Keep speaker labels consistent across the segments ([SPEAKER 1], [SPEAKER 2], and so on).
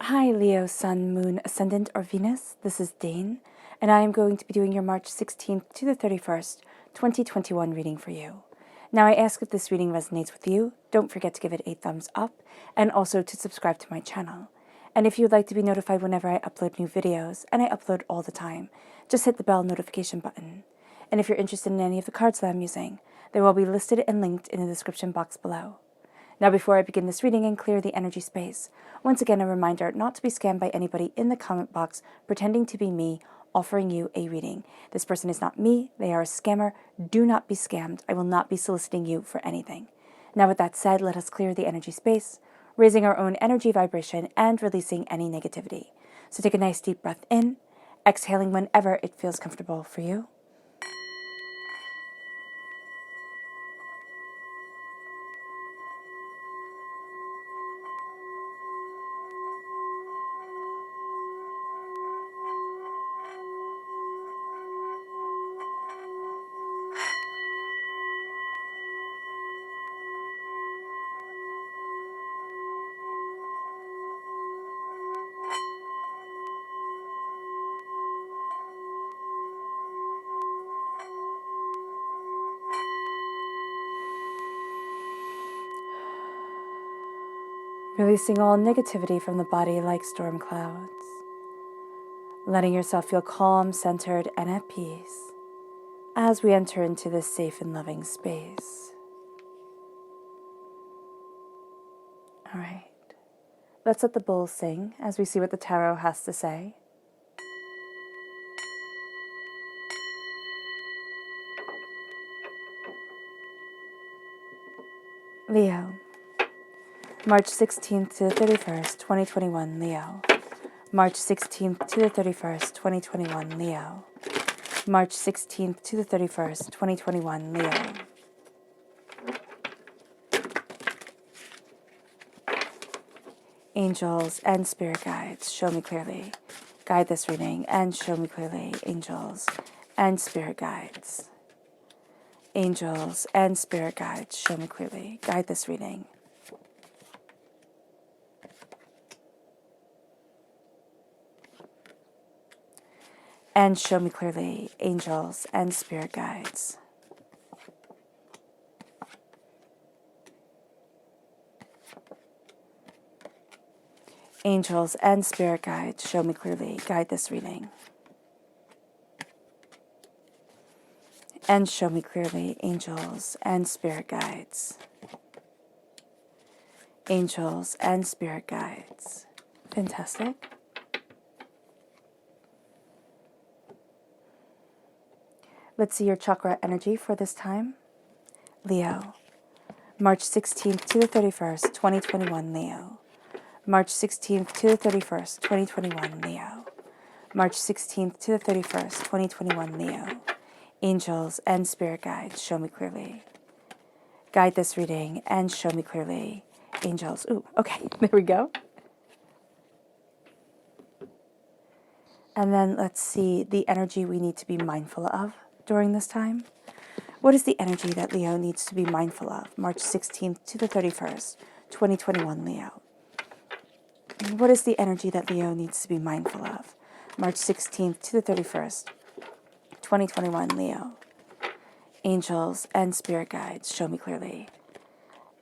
[SPEAKER 1] Hi Leo, Sun, Moon, Ascendant, or Venus. This is Dane, and I am going to be doing your March 16th to the 31st, 2021 reading for you. Now I ask if this reading resonates with you, don't forget to give it a thumbs up, and also to subscribe to my channel. And if you would like to be notified whenever I upload new videos, and I upload all the time, just hit the bell notification button. And if you're interested in any of the cards that I'm using, they will be listed and linked in the description box below. Now, before I begin this reading and clear the energy space, once again a reminder not to be scammed by anybody in the comment box pretending to be me offering you a reading. This person is not me, they are a scammer. Do not be scammed. I will not be soliciting you for anything. Now, with that said, let us clear the energy space, raising our own energy vibration and releasing any negativity. So take a nice deep breath in, exhaling whenever it feels comfortable for you. Releasing all negativity from the body like storm clouds. Letting yourself feel calm, centered, and at peace as we enter into this safe and loving space. All right. Let's let the bulls sing as we see what the tarot has to say. Leo. March 16th to the 31st, 2021, Leo. March 16th to the 31st, 2021, Leo. March 16th to the 31st, 2021, Leo. Angels and spirit guides, show me clearly. Guide this reading and show me clearly, angels and spirit guides. Angels and spirit guides, show me clearly. Guide this reading. And show me clearly, angels and spirit guides. Angels and spirit guides, show me clearly. Guide this reading. And show me clearly, angels and spirit guides. Angels and spirit guides. Fantastic. Let's see your chakra energy for this time. Leo. March 16th to the 31st, 2021, Leo. March 16th to the 31st, 2021, Leo. March 16th to the 31st, 2021, Leo. Angels and spirit guides, show me clearly. Guide this reading and show me clearly. Angels. Ooh, okay, there we go. And then let's see the energy we need to be mindful of during this time. What is the energy that Leo needs to be mindful of? March 16th to the 31st, 2021, Leo. What is the energy that Leo needs to be mindful of? March 16th to the 31st, 2021, Leo. Angels and spirit guides, show me clearly.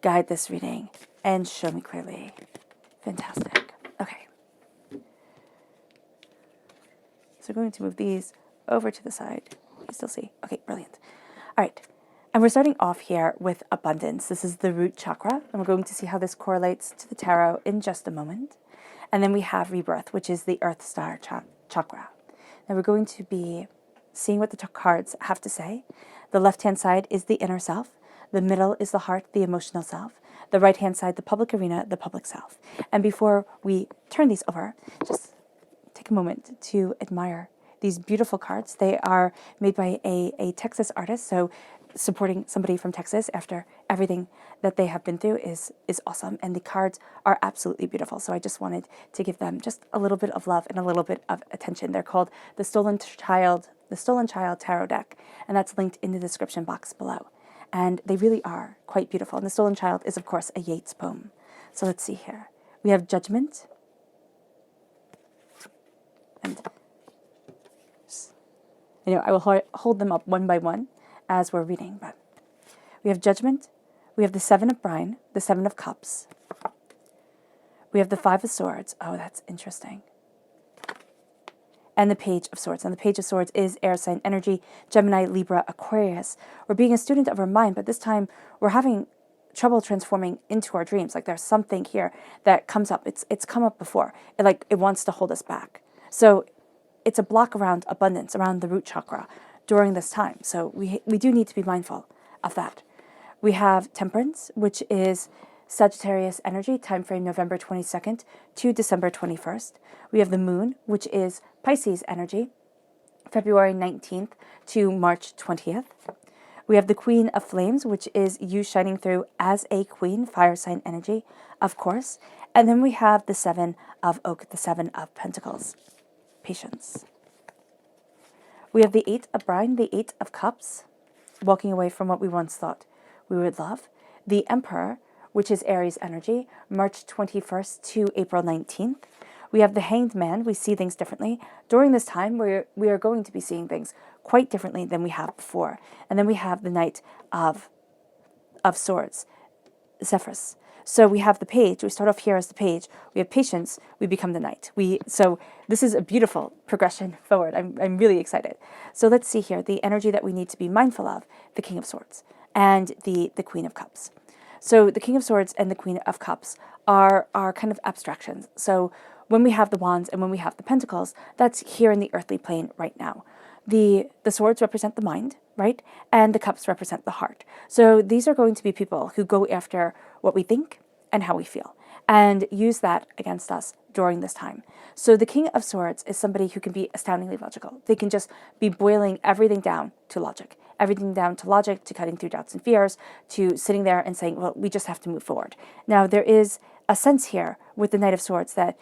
[SPEAKER 1] Guide this reading and show me clearly. Fantastic. Okay. So we're going to move these over to the side. You still see? Okay, brilliant. All right. And we're starting off here with abundance. This is the root chakra, and we're going to see how this correlates to the tarot in just a moment. And then we have rebirth, which is the earth star chakra. Now we're going to be seeing what the cards have to say. The left-hand side is the inner self. The middle is the heart, the emotional self. The right-hand side, the public arena, the public self. And before we turn these over, just take a moment to admire these beautiful cards. They are made by a Texas artist, so supporting somebody from Texas after everything that they have been through is awesome. And the cards are absolutely beautiful. So I just wanted to give them just a little bit of love and a little bit of attention. They're called the Stolen Child Tarot Deck, and that's linked in the description box below. And they really are quite beautiful. And the Stolen Child is, of course, a Yeats poem. So let's see here. We have Judgment, And I will hold them up one by one as we're reading. But we have Judgment. We have the Seven of Brine, the Seven of Cups. We have the Five of Swords. Oh, that's interesting. And the Page of Swords. And the Page of Swords is air sign energy, Gemini, Libra, Aquarius. We're being a student of our mind, but this time we're having trouble transforming into our dreams. Like there's something here that comes up. It's come up before. It wants to hold us back. So it's a block around abundance, around the root chakra during this time. So we do need to be mindful of that. We have Temperance, which is Sagittarius energy, time frame November 22nd to December 21st. We have the Moon, which is Pisces energy, February 19th to March 20th. We have the Queen of Flames, which is you shining through as a queen, fire sign energy, of course. And then we have the Seven of Oak, the Seven of Pentacles, patience. We have the Eight of Brine, the Eight of Cups, walking away from what we once thought we would love. The Emperor, which is Aries energy, March 21st to April 19th. We have the Hanged Man. We see things differently. During this time, we are going to be seeing things quite differently than we have before. And then we have the Knight of Swords, Zephyrus. So we have the Page. We start off here as the Page. We have Patience. We become the Knight. So this is a beautiful progression forward. I'm really excited. So let's see here. The energy that we need to be mindful of, the King of Swords and the Queen of Cups. So the King of Swords and the Queen of Cups are kind of abstractions. So when we have the Wands and when we have the Pentacles, that's here in the earthly plane right now. The swords represent the mind, right? And the cups represent the heart. So these are going to be people who go after what we think and how we feel and use that against us during this time. So the King of Swords is somebody who can be astoundingly logical. They can just be boiling everything down to logic. Everything down to logic, to cutting through doubts and fears, to sitting there and saying, well, we just have to move forward. Now, there is a sense here with the Knight of Swords that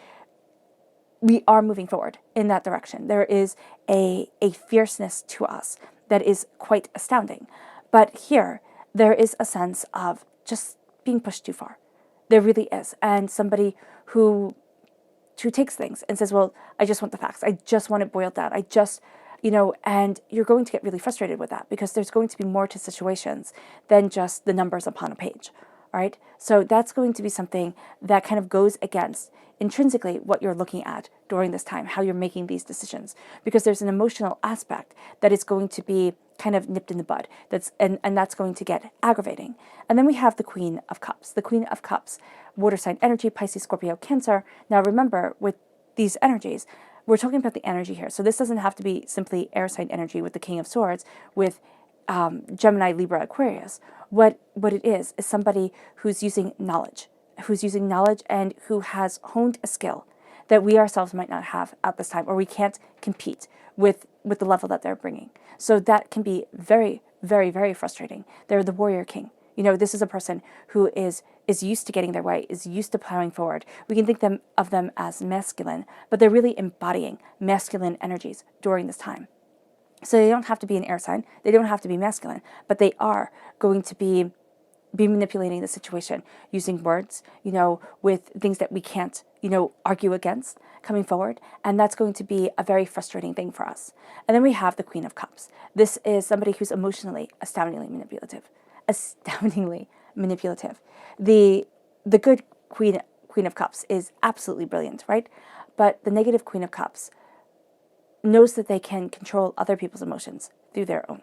[SPEAKER 1] we are moving forward in that direction. There is a fierceness to us that is quite astounding. But here, there is a sense of just being pushed too far. There really is. And somebody who takes things and says, well, I just want the facts. I just want it boiled down. I just, and you're going to get really frustrated with that because there's going to be more to situations than just the numbers upon a page. All right. So that's going to be something that kind of goes against intrinsically what you're looking at during this time, how you're making these decisions, because there's an emotional aspect that is going to be kind of nipped in the bud. And that's going to get aggravating. And then we have the Queen of Cups. The Queen of Cups, water sign energy, Pisces, Scorpio, Cancer. Now remember, with these energies, we're talking about the energy here. So this doesn't have to be simply air sign energy with the King of Swords, with Gemini, Libra, Aquarius. What it is somebody who's using knowledge and who has honed a skill that we ourselves might not have at this time, or we can't compete with the level that they're bringing. So that can be very, very, very frustrating. They're the warrior king. This is a person who is used to getting their way, is used to plowing forward. We can think of them as masculine, but they're really embodying masculine energies during this time. So they don't have to be an air sign. They don't have to be masculine, but they are going to be manipulating the situation using words, with things that we can't, argue against coming forward. And that's going to be a very frustrating thing for us. And then we have the Queen of Cups. This is somebody who's emotionally astoundingly manipulative. The good Queen of Cups is absolutely brilliant, right? But the negative Queen of Cups knows that they can control other people's emotions through their own,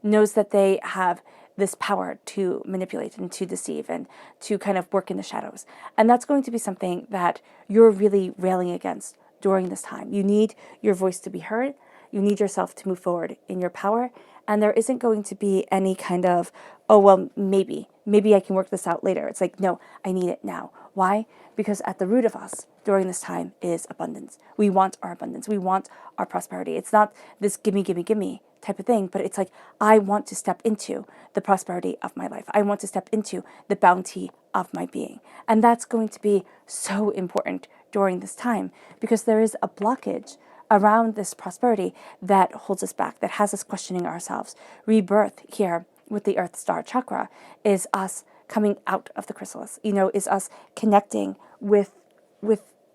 [SPEAKER 1] knows that they have this power to manipulate and to deceive and to kind of work in the shadows. And that's going to be something that you're really railing against during this time. You need your voice to be heard. You need yourself to move forward in your power. And there isn't going to be any kind of, oh, well, maybe I can work this out later. It's like, no, I need it now. Why? Because at the root of us during this time is abundance. We want our abundance. We want our prosperity. It's not this gimme, gimme, gimme type of thing, but it's like, I want to step into the prosperity of my life. I want to step into the bounty of my being. And that's going to be so important during this time because there is a blockage around this prosperity that holds us back, that has us questioning ourselves. Rebirth here with the Earth Star Chakra is us coming out of the chrysalis, is us connecting with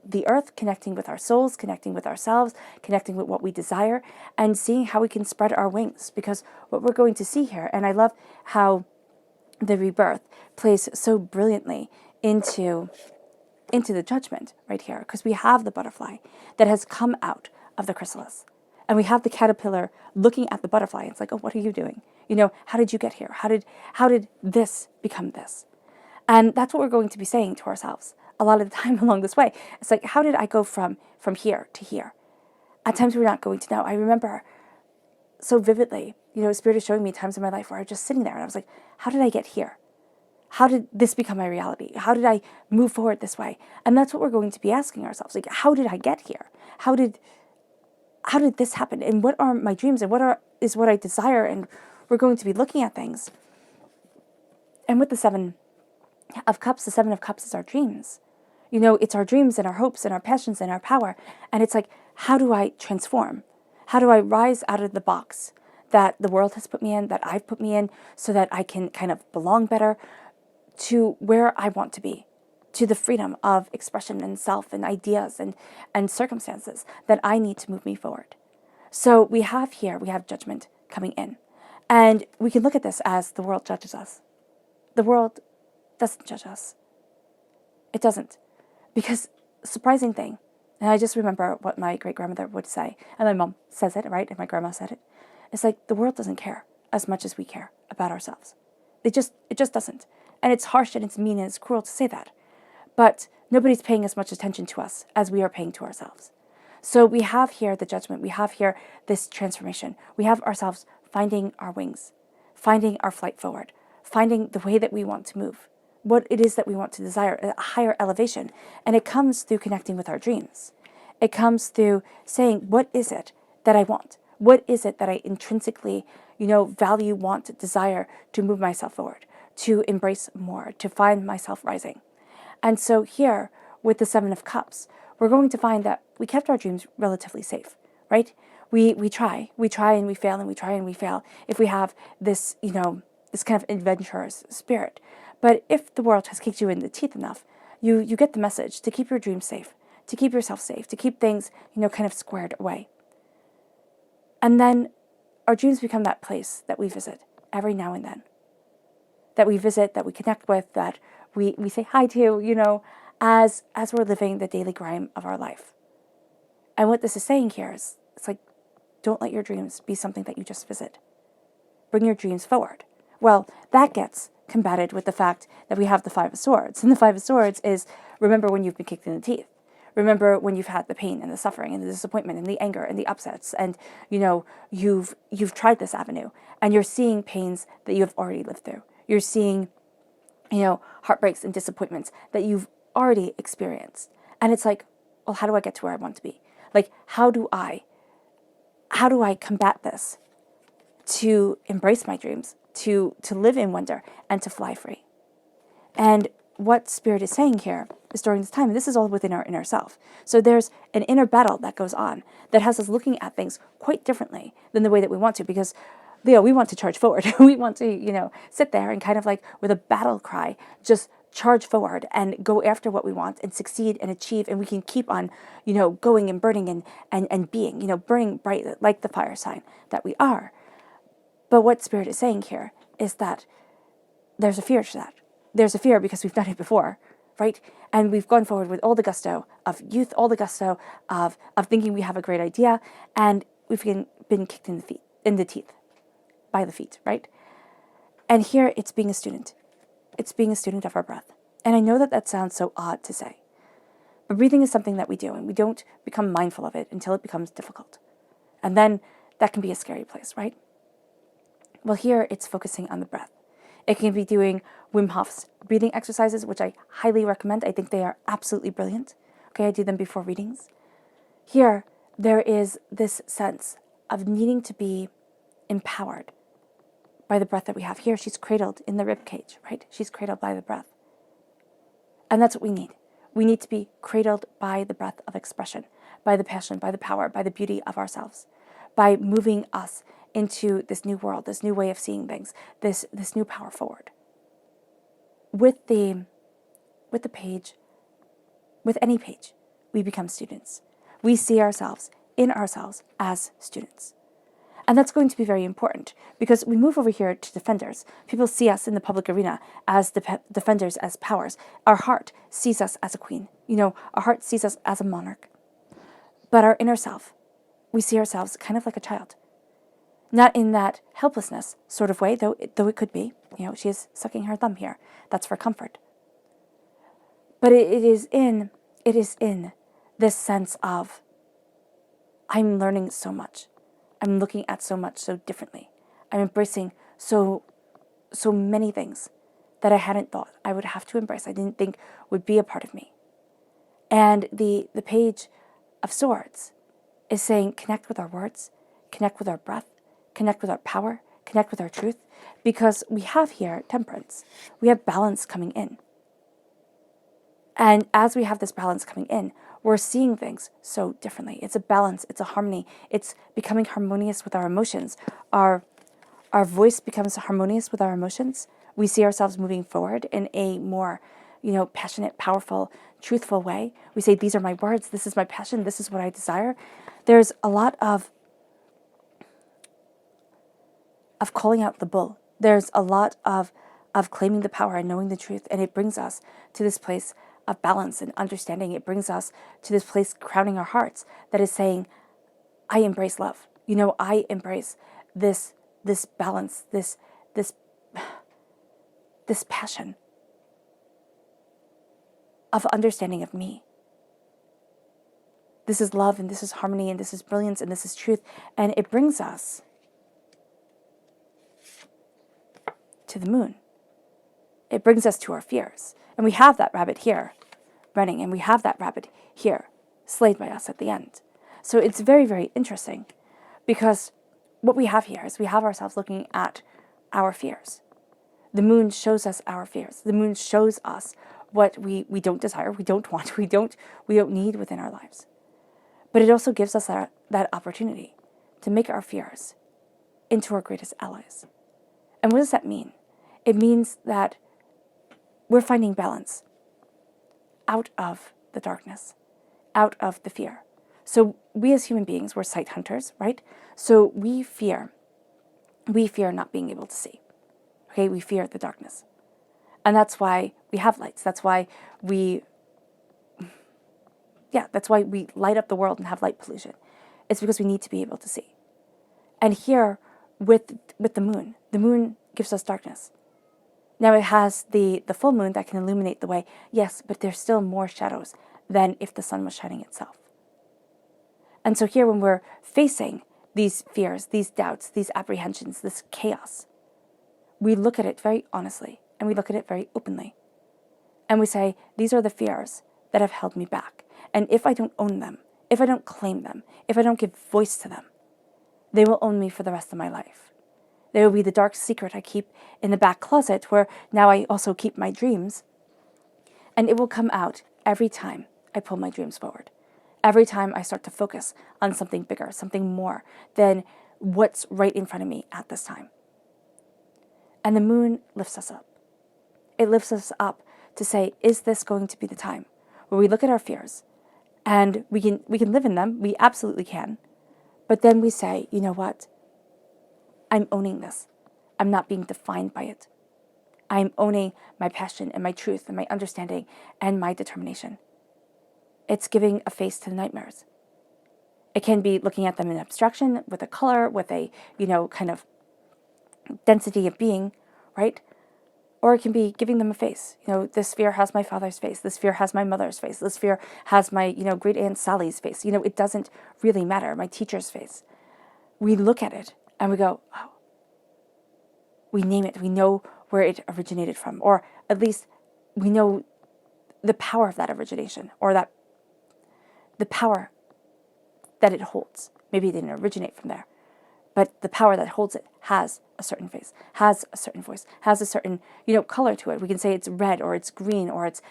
[SPEAKER 1] the earth, connecting with our souls, connecting with ourselves, connecting with what we desire, and seeing how we can spread our wings. Because what we're going to see here, and I love how the rebirth plays so brilliantly into the judgment right here, because we have the butterfly that has come out of the chrysalis. And we have the caterpillar looking at the butterfly. It's like, oh, what are you doing? How did you get here? How did this become this? And that's what we're going to be saying to ourselves a lot of the time along this way. It's like, how did I go from here to here? At times we're not going to know. I remember so vividly, Spirit is showing me times in my life where I was just sitting there and I was like, how did I get here? How did this become my reality? How did I move forward this way? And that's what we're going to be asking ourselves. Like, how did I get here? How did this happen? And what are my dreams? And is what I desire? And we're going to be looking at things. And with the Seven of Cups is our dreams. It's our dreams and our hopes and our passions and our power. And it's like, how do I transform? How do I rise out of the box that the world has put me in, that I've put me in, so that I can kind of belong better to where I want to be, to the freedom of expression and self and ideas and circumstances that I need to move me forward. So we have judgment coming in. And we can look at this as the world judges us. The world doesn't judge us. It doesn't. Because, surprising thing, and I just remember what my great-grandmother would say, and my mom says it, right? And my grandma said it. It's like, the world doesn't care as much as we care about ourselves. It just doesn't. And it's harsh and it's mean and it's cruel to say that. But nobody's paying as much attention to us as we are paying to ourselves. So we have here the judgment. We have here this transformation. We have ourselves finding our wings, finding our flight forward, finding the way that we want to move, what it is that we want to desire, a higher elevation. And it comes through connecting with our dreams. It comes through saying, what is it that I want? What is it that I intrinsically, value, want, desire to move myself forward, to embrace more, to find myself rising? And so here, with the Seven of Cups, we're going to find that we kept our dreams relatively safe, right? We try and we fail and we try and we fail if we have this, this kind of adventurous spirit. But if the world has kicked you in the teeth enough, you get the message to keep your dreams safe, to keep yourself safe, to keep things, kind of squared away. And then our dreams become that place that we visit every now and then, that we visit, that we connect with, that we say hi to, as we're living the daily grime of our life. And what this is saying here is, it's like, don't let your dreams be something that you just visit. Bring your dreams forward. Well, that gets combated with the fact that we have the Five of Swords. And the Five of Swords is, remember when you've been kicked in the teeth. Remember when you've had the pain and the suffering and the disappointment and the anger and the upsets, and you've tried this avenue and you're seeing pains that you have already lived through. You're seeing, heartbreaks and disappointments that you've already experienced. And it's like, well, how do I get to where I want to be? Like, how do I combat this to embrace my dreams, to live in wonder and to fly free? And what Spirit is saying here is, during this time, and this is all within our inner self. So there's an inner battle that goes on that has us looking at things quite differently than the way that we want to, because Leo, we want to charge forward. We want to, sit there and kind of like with a battle cry, just charge forward and go after what we want and succeed and achieve. And we can keep on, going and burning and being, burning bright like the fire sign that we are. But what Spirit is saying here is that there's a fear to that. There's a fear because we've done it before, right? And we've gone forward with all the gusto of youth, all the gusto of thinking we have a great idea, and we've been kicked in the teeth, by the feet, right? And here it's being a student. It's being a student of our breath. And I know that sounds so odd to say, but breathing is something that we do, and we don't become mindful of it until it becomes difficult. And then that can be a scary place, right? Well, here it's focusing on the breath. It can be doing Wim Hof's breathing exercises, which I highly recommend. I think they are absolutely brilliant. Okay, I do them before readings. Here, there is this sense of needing to be empowered by the breath that we have. Here, she's cradled in the rib cage, right? She's cradled by the breath. And that's what we need. We need to be cradled by the breath of expression, by the passion, by the power, by the beauty of ourselves, by moving us into this new world, this new way of seeing things, this new power forward. With the page, with any page, we become students. We see ourselves in ourselves as students. And that's going to be very important because we move over here to defenders. People see us in the public arena as defenders, as powers. Our heart sees us as a queen. Our heart sees us as a monarch. But our inner self, we see ourselves kind of like a child. Not in that helplessness sort of way, though it could be. She is sucking her thumb here. That's for comfort. But it is in this sense of, I'm learning so much. I'm looking at so much so differently. I'm embracing so many things that I hadn't thought I would have to embrace. I didn't think would be a part of me. And the Page of Swords is saying, connect with our words, connect with our breath, connect with our power, connect with our truth, because we have here temperance. We have balance coming in. And as we have this balance coming in, we're seeing things so differently. It's a balance, it's a harmony, it's becoming harmonious with our emotions. Our voice becomes harmonious with our emotions. We see ourselves moving forward in a more, passionate, powerful, truthful way. We say, these are my words, this is my passion, this is what I desire. There's a lot of calling out the bull. There's a lot of claiming the power and knowing the truth, and it brings us to this place of balance and understanding. It brings us to this place crowning our hearts that is saying, I embrace love. I embrace this balance, this passion of understanding of me. This is love, and this is harmony, and this is brilliance, and this is truth. And it brings us to the moon. It brings us to our fears. And we have that rabbit here running, and we have that rabbit here slayed by us at the end. So it's very, very interesting because what we have here is we have ourselves looking at our fears. The moon shows us our fears. The moon shows us what we don't desire, we don't want, we don't need within our lives. But it also gives us that opportunity to make our fears into our greatest allies. And what does that mean? It means that we're finding balance out of the darkness, out of the fear. So we as human beings, we're sight hunters, right? So we fear not being able to see. Okay, we fear the darkness. And that's why we have lights. That's why we light up the world and have light pollution. It's because we need to be able to see. And here with the moon gives us darkness. Now it has the full moon that can illuminate the way, yes, but there's still more shadows than if the sun was shining itself. And so here when we're facing these fears, these doubts, these apprehensions, this chaos, we look at it very honestly and we look at it very openly. And we say, these are the fears that have held me back. And if I don't own them, if I don't claim them, if I don't give voice to them, they will own me for the rest of my life. They will be the dark secret I keep in the back closet where now I also keep my dreams. And it will come out every time I pull my dreams forward. Every time I start to focus on something bigger, something more than what's right in front of me at this time. And the moon lifts us up. It lifts us up to say, is this going to be the time where we look at our fears and we can live in them? We absolutely can. But then we say, you know what? I'm owning this. I'm not being defined by it. I'm owning my passion and my truth and my understanding and my determination. It's giving a face to the nightmares. It can be looking at them in abstraction with a color, with a, kind of density of being, right? Or it can be giving them a face. This fear has my father's face. This fear has my mother's face. This fear has my, great aunt Sally's face. It doesn't really matter. My teacher's face. We look at it and we go, oh. We name it. We know where it originated from. Or at least we know the power of that origination, or that the power that it holds. Maybe it didn't originate from there, but the power that holds it has a certain face, has a certain voice, has a certain, color to it. We can say it's red or it's green or it's,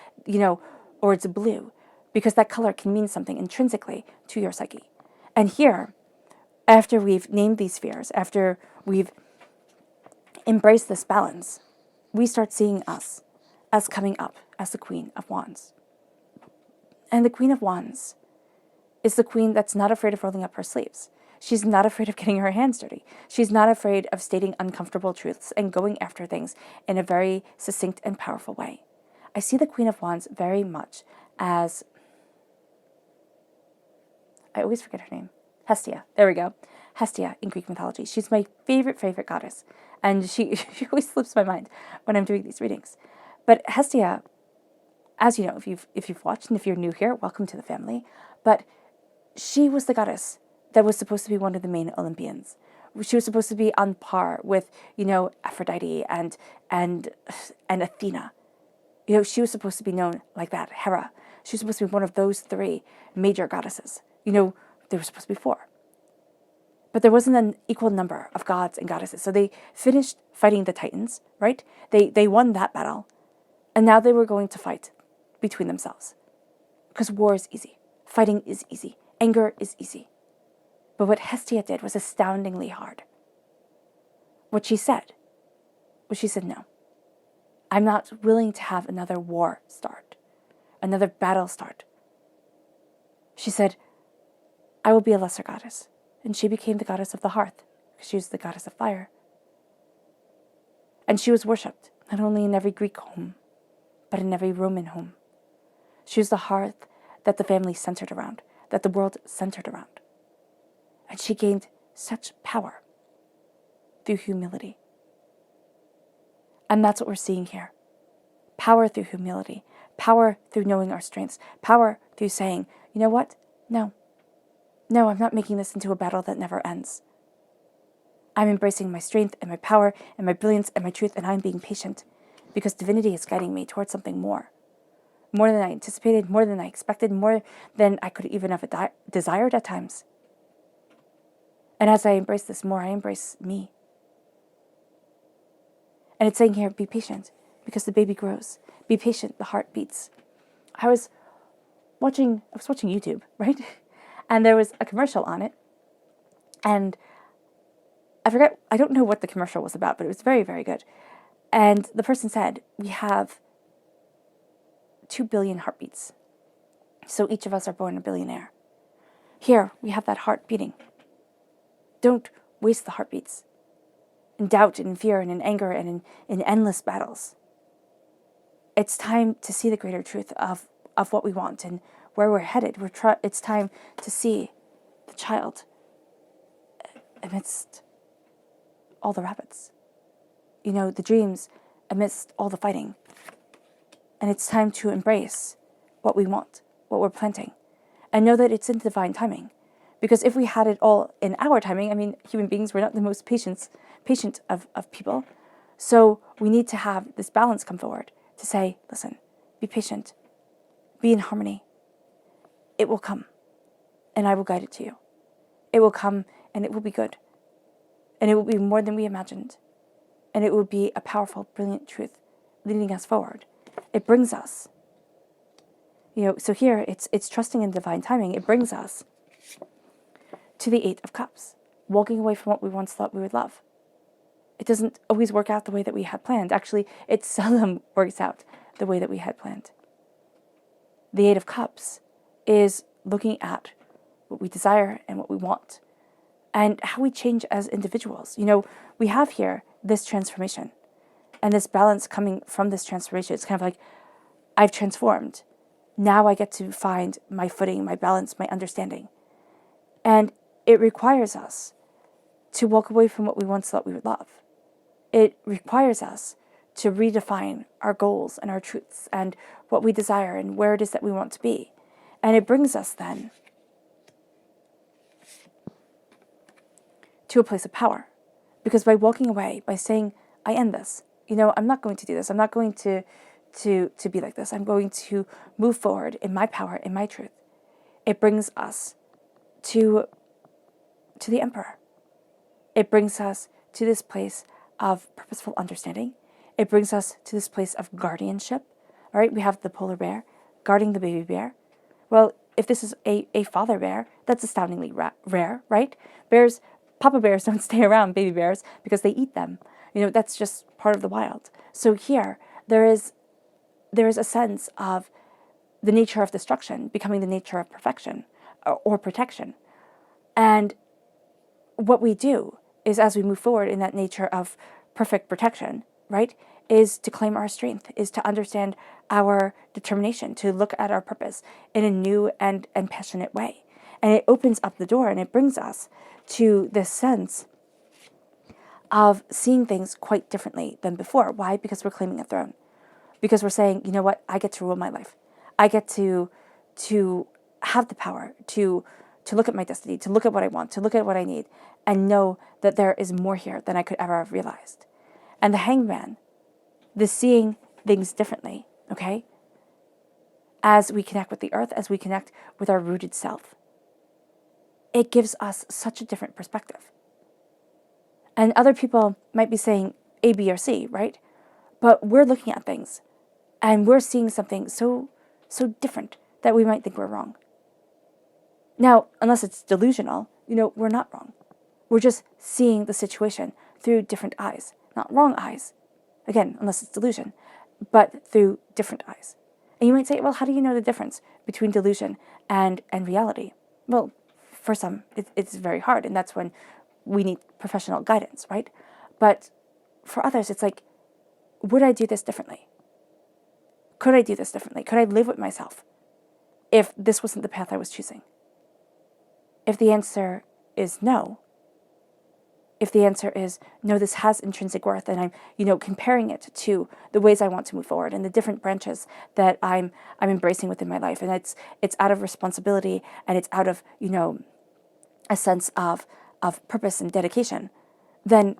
[SPEAKER 1] or it's blue, because that color can mean something intrinsically to your psyche. And here, after we've named these fears, after we've embraced this balance, we start seeing us as coming up as the Queen of Wands. And the Queen of Wands is the queen that's not afraid of rolling up her sleeves. She's not afraid of getting her hands dirty. She's not afraid of stating uncomfortable truths and going after things in a very succinct and powerful way. I see the Queen of Wands very much as, I always forget her name, Hestia. There we go. Hestia in Greek mythology. She's my favorite goddess. And she always slips my mind when I'm doing these readings. But Hestia, as you know, if you've watched and if you're new here, welcome to the family. But she was the goddess that was supposed to be one of the main Olympians. She was supposed to be on par with, Aphrodite and Athena. She was supposed to be known like that, Hera. She was supposed to be one of those three major goddesses. There were supposed to be four. But there wasn't an equal number of gods and goddesses. So they finished fighting the Titans, right? They won that battle. And now they were going to fight between themselves. Because war is easy. Fighting is easy. Anger is easy. But what Hestia did was astoundingly hard. What she said was, no. I'm not willing to have another war start. Another battle start. She said, I will be a lesser goddess. And she became the goddess of the hearth, because she was the goddess of fire. And she was worshipped, not only in every Greek home, but in every Roman home. She was the hearth that the family centered around, that the world centered around. And she gained such power through humility. And that's what we're seeing here. Power through humility. Power through knowing our strengths. Power through saying, you know what? No, I'm not making this into a battle that never ends. I'm embracing my strength and my power and my brilliance and my truth, and I'm being patient because divinity is guiding me towards something more. More than I anticipated, more than I expected, more than I could even have desired at times. And as I embrace this more, I embrace me. And it's saying here, be patient, because the baby grows. Be patient, the heart beats. I was watching YouTube, right? And there was a commercial on it. And I don't know what the commercial was about, but it was very, very good. And the person said, we have 2 billion heartbeats. So each of us are born a billionaire. Here, we have that heart beating. Don't waste the heartbeats in doubt and in fear and in anger and in endless battles. It's time to see the greater truth of what we want and where we're headed. It's time to see the child amidst all the rabbits. The dreams amidst all the fighting. And it's time to embrace what we want, what we're planting, and know that it's in divine timing. Because if we had it all in our timing, human beings, we're not the most patient of people. So we need to have this balance come forward to say, listen, be patient, be in harmony. It will come, and I will guide it to you. It will come, and it will be good. And it will be more than we imagined. And it will be a powerful, brilliant truth leading us forward. It brings us, so here it's trusting in divine timing. It brings us to the 8 of Cups, walking away from what we once thought we would love. It doesn't always work out the way that we had planned. Actually, it seldom works out the way that we had planned. The 8 of Cups is looking at what we desire and what we want and how we change as individuals. We have here this transformation and this balance coming from this transformation. It's kind of like, I've transformed. Now I get to find my footing, my balance, my understanding. And it requires us to walk away from what we once thought we would love. It requires us to redefine our goals and our truths and what we desire and where it is that we want to be. And it brings us then to a place of power. Because by walking away, by saying, I end this, I'm not going to do this. I'm not going to be like this. I'm going to move forward in my power, in my truth. It brings us to the Emperor. It brings us to this place of purposeful understanding. It brings us to this place of guardianship. All right, we have the polar bear guarding the baby bear. Well, if this is a father bear, that's astoundingly rare, right? Papa bears don't stay around baby bears because they eat them. That's just part of the wild. So here, there is a sense of the nature of destruction becoming the nature of perfection or protection. And what we do is, as we move forward in that nature of perfect protection, right, is to claim our strength, is to understand our determination, to look at our purpose in a new and passionate way. And it opens up the door and it brings us to this sense of seeing things quite differently than before. Why? Because we're claiming a throne. Because we're saying, you know what, I get to rule my life. I get to have the power to look at my destiny, to look at what I want, to look at what I need, and know that there is more here than I could ever have realized. And the hangman, the seeing things differently, okay? As we connect with the earth, as we connect with our rooted self, it gives us such a different perspective. And other people might be saying A, B, or C, right? But we're looking at things and we're seeing something so different that we might think we're wrong. Now, unless it's delusional, we're not wrong. We're just seeing the situation through different eyes. Not wrong eyes, again, unless it's delusion, but through different eyes. And you might say, well, how do you know the difference between delusion and reality? Well, for some, it's very hard, and that's when we need professional guidance, right? But for others, it's like, would I do this differently? Could I do this differently? Could I live with myself if this wasn't the path I was choosing? If the answer is no, if the answer is no, this has intrinsic worth, and I'm, comparing it to the ways I want to move forward and the different branches that I'm embracing within my life, and it's out of responsibility and it's out of, a sense of purpose and dedication, then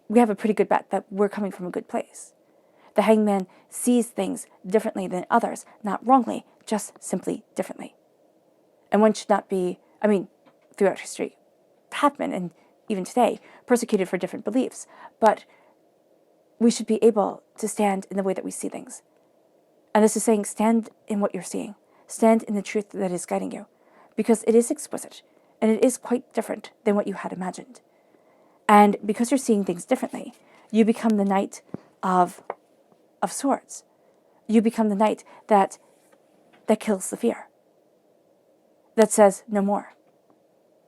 [SPEAKER 1] we have a pretty good bet that we're coming from a good place. The hangman sees things differently than others, not wrongly, just simply differently. And one should not be, throughout history, have been, and even today, persecuted for different beliefs. But we should be able to stand in the way that we see things. And this is saying, stand in what you're seeing. Stand in the truth that is guiding you. Because it is exquisite, and it is quite different than what you had imagined. And because you're seeing things differently, you become the knight of swords. You become the knight that kills the fear. That says, no more.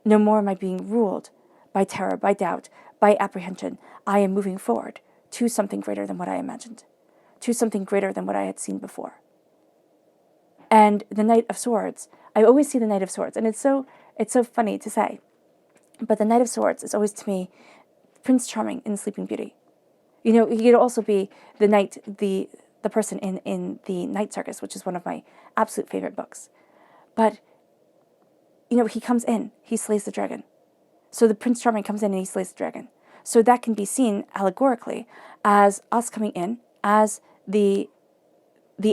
[SPEAKER 1] No more am I being ruled by terror, by doubt, by apprehension. I am moving forward to something greater than what I imagined, to something greater than what I had seen before. And the Knight of Swords, I always see the Knight of Swords, and it's so funny to say, but the Knight of Swords is always to me Prince Charming in Sleeping Beauty. He could also be the knight, the person in the Night Circus, which is one of my absolute favorite books. But, he comes in, he slays the dragon. So the Prince Charming comes in and he slays the dragon. So that can be seen allegorically as us coming in as the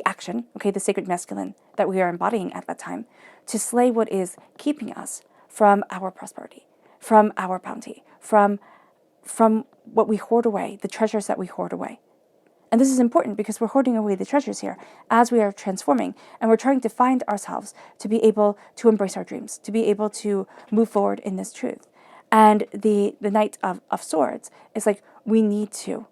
[SPEAKER 1] action, okay, the sacred masculine that we are embodying at that time, to slay what is keeping us from our prosperity, from our bounty, from what we hoard away, the treasures that we hoard away. And this is important because we're hoarding away the treasures here as we are transforming, and we're trying to find ourselves to be able to embrace our dreams, to be able to move forward in this truth. And the Knight of Swords is like, we need to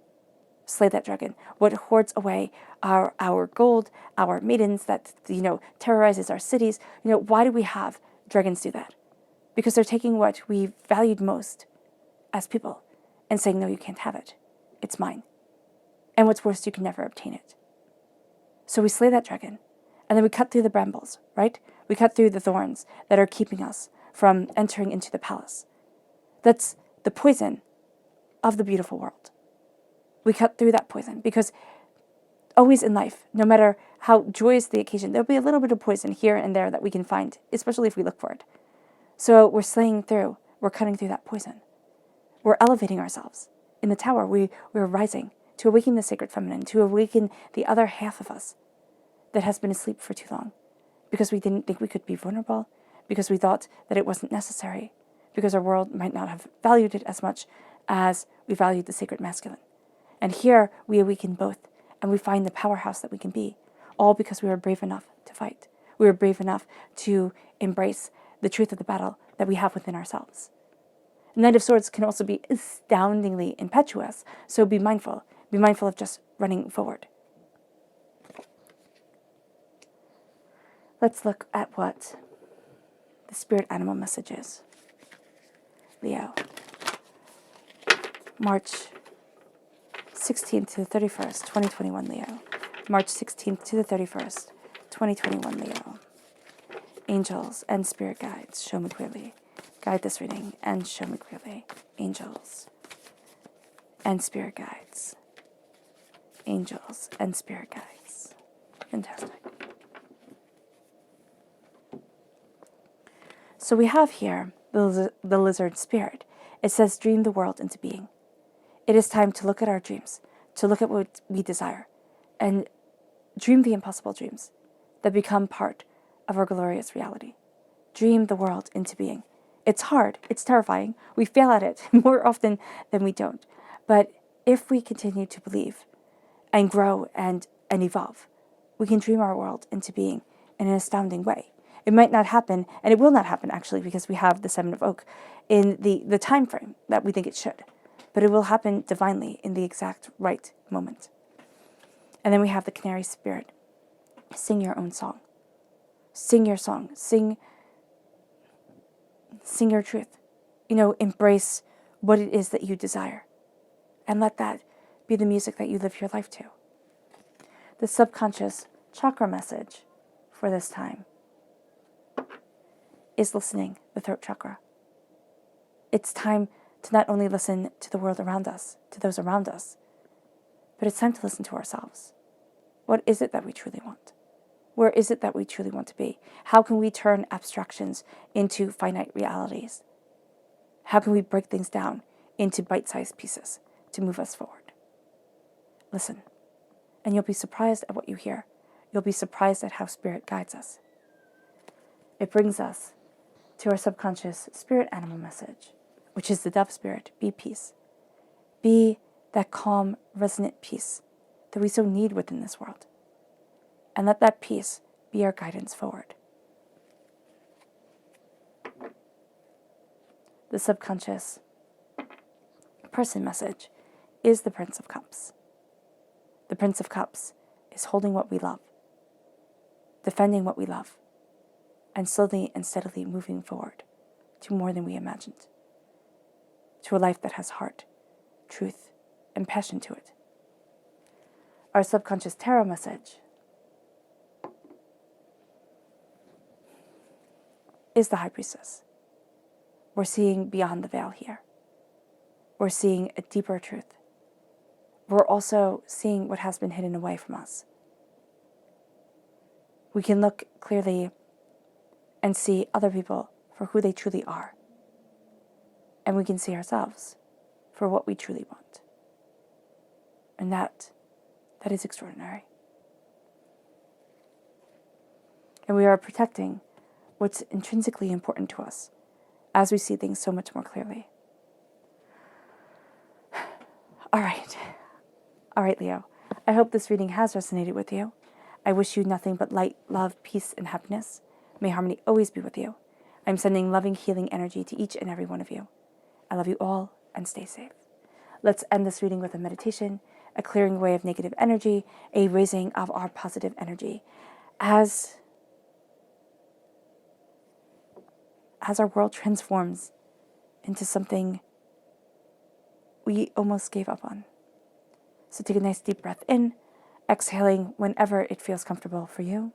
[SPEAKER 1] slay that dragon. What hoards away our gold, our maidens that, terrorizes our cities. Why do we have dragons do that? Because they're taking what we valued most as people and saying, no, you can't have it. It's mine. And what's worse, you can never obtain it. So we slay that dragon, and then we cut through the brambles, right? We cut through the thorns that are keeping us from entering into the palace. That's the poison of the beautiful world. We cut through that poison because always in life, no matter how joyous the occasion, there'll be a little bit of poison here and there that we can find, especially if we look for it. So we're slaying through, we're cutting through that poison. We're elevating ourselves. In the tower, we're rising to awaken the sacred feminine, to awaken the other half of us that has been asleep for too long, because we didn't think we could be vulnerable, because we thought that it wasn't necessary, because our world might not have valued it as much as we valued the sacred masculine. And here we awaken both, and we find the powerhouse that we can be, all because we were brave enough to fight. We were brave enough to embrace the truth of the battle that we have within ourselves. The Knight of Swords can also be astoundingly impetuous, so be mindful. Be mindful of just running forward. Let's look at what the spirit animal message is. Leo, March 16th to the 31st, 2021, Leo. March 16th to the 31st, 2021, Leo. Angels and spirit guides, show me clearly. Guide this reading and show me clearly. Angels and spirit guides. Angels and spirit guides. Fantastic. So we have here the lizard spirit. It says, dream the world into being. It is time to look at our dreams, to look at what we desire, and dream the impossible dreams that become part of our glorious reality. Dream the world into being. It's hard. It's terrifying. We fail at it more often than we don't. But if we continue to believe and grow and evolve, we can dream our world into being in an astounding way. It might not happen, and it will not happen actually, because we have the Seven of Oak in the time frame that we think it should. But it will happen divinely in the exact right moment. And then we have the Canary Spirit. Sing your own song. Sing your song. Sing your truth. Embrace what it is that you desire. And let that be the music that you live your life to. The subconscious chakra message for this time is listening, the throat chakra. It's time to not only listen to the world around us, to those around us, but it's time to listen to ourselves. What is it that we truly want? Where is it that we truly want to be? How can we turn abstractions into finite realities? How can we break things down into bite-sized pieces to move us forward? Listen, and you'll be surprised at what you hear. You'll be surprised at how spirit guides us. It brings us to our subconscious spirit animal message, which is the dove spirit. Be peace. Be that calm, resonant peace that we so need within this world. And let that peace be our guidance forward. The subconscious person message is the Prince of Cups. The Prince of Cups is holding what we love, defending what we love, and slowly and steadily moving forward to more than we imagined, to a life that has heart, truth, and passion to it. Our subconscious tarot message is the High Priestess. We're seeing beyond the veil here. We're seeing a deeper truth. We're also seeing what has been hidden away from us. We can look clearly and see other people for who they truly are. And we can see ourselves for what we truly want. And that is extraordinary. And we are protecting what's intrinsically important to us as we see things so much more clearly. All right, Leo. I hope this reading has resonated with you. I wish you nothing but light, love, peace, and happiness. May harmony always be with you. I'm sending loving, healing energy to each and every one of you. I love you all, and stay safe. Let's end this reading with a meditation, a clearing away of negative energy, a raising of our positive energy. As our world transforms into something we almost gave up on. So take a nice deep breath in, exhaling whenever it feels comfortable for you.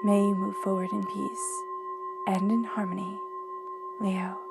[SPEAKER 1] May you move forward in peace and in harmony, Leo.